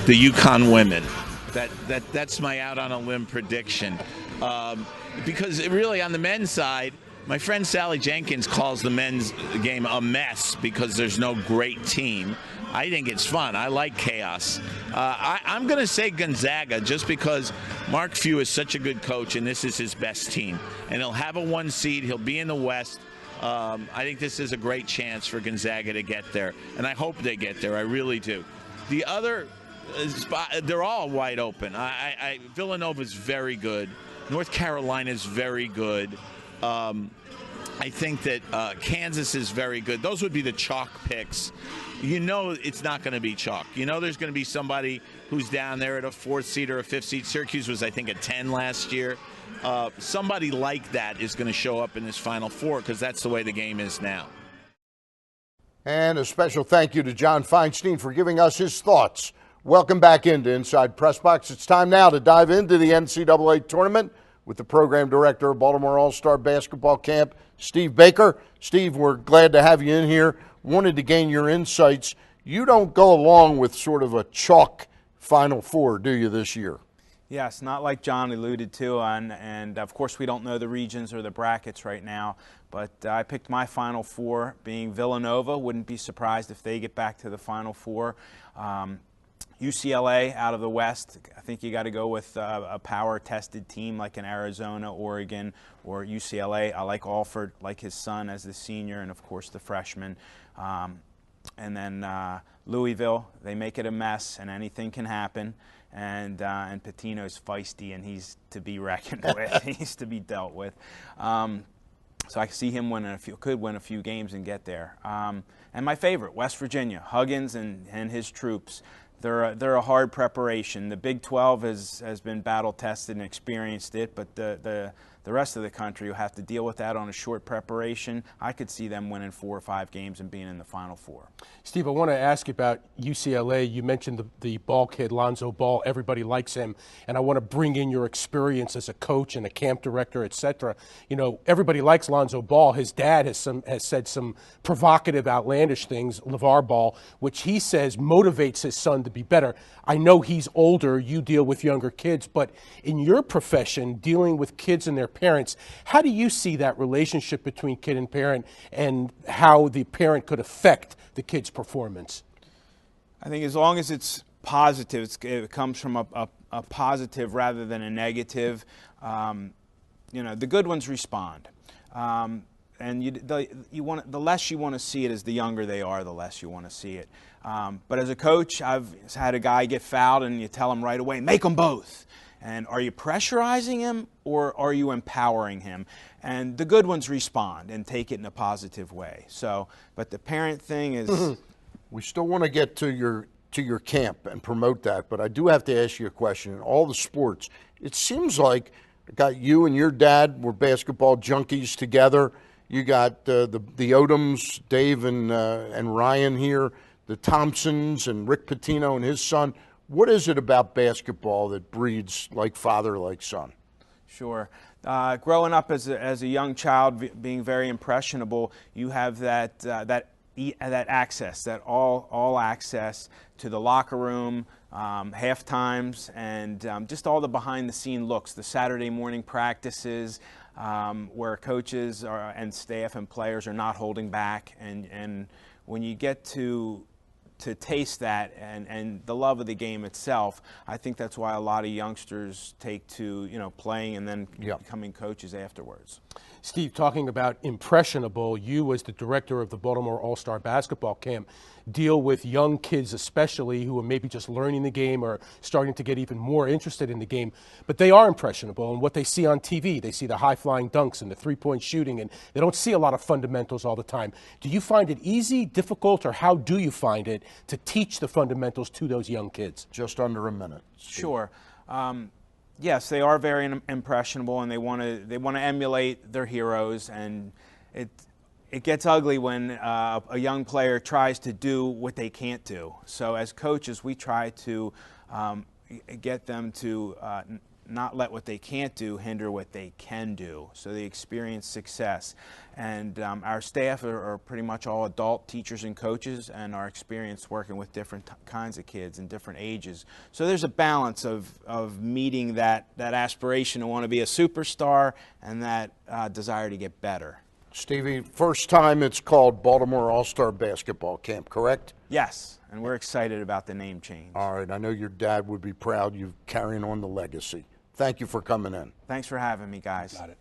The Yukon women. That's my out on a limb prediction. Because really on the men's side, my friend Sally Jenkins calls the men's game a mess because there's no great team. I think it's fun. I like chaos. I'm going to say Gonzaga just because Mark Few is such a good coach and this is his best team. And he'll have a 1 seed. He'll be in the West. I think this is a great chance for Gonzaga to get there. And I hope they get there. I really do. The other spot, they're all wide open. Villanova's very good. North Carolina's very good. I think that Kansas is very good. Those would be the chalk picks. You know it's not going to be chalk. You know there's going to be somebody who's down there at a 4th seed or a 5th seed. Syracuse was, I think, at 10 last year. Somebody like that is going to show up in this Final Four because that's the way the game is now. And a special thank you to John Feinstein for giving us his thoughts. Welcome back into Inside Press Box. It's time now to dive into the NCAA tournament with the program director of Baltimore All-Star Basketball Camp, Steve Baker. Steve, we're glad to have you in here. Wanted to gain your insights. You don't go along with sort of a chalk Final Four, do you, this year? Yes, not like John alluded to, and of course we don't know the regions or the brackets right now, but I picked my Final Four being Villanova. Wouldn't be surprised if they get back to the Final Four. UCLA out of the West. I think you got to go with a power-tested team like an Arizona, Oregon, or UCLA. I like Alford, like his son as the senior, and of course the freshman. And then Louisville, they make it a mess, and anything can happen. And Pitino's feisty, and he's to be reckoned with. He's to be dealt with. So I see him could win a few games and get there. And my favorite, West Virginia, Huggins and his troops. They're a hard preparation. The Big 12 has been battle tested and experienced it, but the rest of the country will have to deal with that on a short preparation. I could see them winning 4 or 5 games and being in the Final Four. Steve, I want to ask you about UCLA. You mentioned the Ball kid, Lonzo Ball. Everybody likes him, and I want to bring in your experience as a coach and a camp director, etc. You know, everybody likes Lonzo Ball. His dad has said some provocative, outlandish things, LeVar Ball, which he says motivates his son to be better. I know he's older. You deal with younger kids, but in your profession, dealing with kids and their parents, how do you see that relationship between kid and parent and how the parent could affect the kid's performance? I think as long as it's positive, it comes from a positive rather than a negative. You know, the good ones respond. And the less you want to see it is the younger they are, the less you want to see it. But as a coach, I've had a guy get fouled and you tell him right away, make them both. And are you pressurizing him or are you empowering him? And the good ones respond and take it in a positive way. So, but the parent thing is... We still want to get to your camp and promote that, but I do have to ask you a question. In all the sports, it seems like I got you and your dad were basketball junkies together. You got the Odoms, Dave and Ryan here, the Thompsons and Rick Pitino and his son. What is it about basketball that breeds like father, like son? Sure. Growing up as a young child, being very impressionable, you have that access, that all access to the locker room, half times, and just all the behind-the-scene looks, the Saturday morning practices, where coaches and staff and players are not holding back, and when you get to taste that and the love of the game itself, I think that's why a lot of youngsters take to playing and then becoming coaches afterwards. Steve, talking about impressionable, you as the director of the Baltimore All-Star Basketball Camp deal with young kids especially who are maybe just learning the game or starting to get even more interested in the game, but they are impressionable in what they see on TV. They see the high-flying dunks and the three-point shooting, and they don't see a lot of fundamentals all the time. Do you find it easy, difficult, or how do you find it to teach the fundamentals to those young kids? Just under a minute. Steve. Sure. Yes, they are very impressionable, and they want to emulate their heroes, and it gets ugly when a young player tries to do what they can't do. So as coaches, we try to get them to not let what they can't do hinder what they can do. So they experience success. And our staff are pretty much all adult teachers and coaches and are experienced working with different kinds of kids and different ages. So there's a balance of meeting that aspiration to want to be a superstar and that desire to get better. Stevie, first time it's called Baltimore All-Star Basketball Camp, correct? Yes, and we're excited about the name change. All right, I know your dad would be proud you're carrying on the legacy. Thank you for coming in. Thanks for having me, guys. Got it.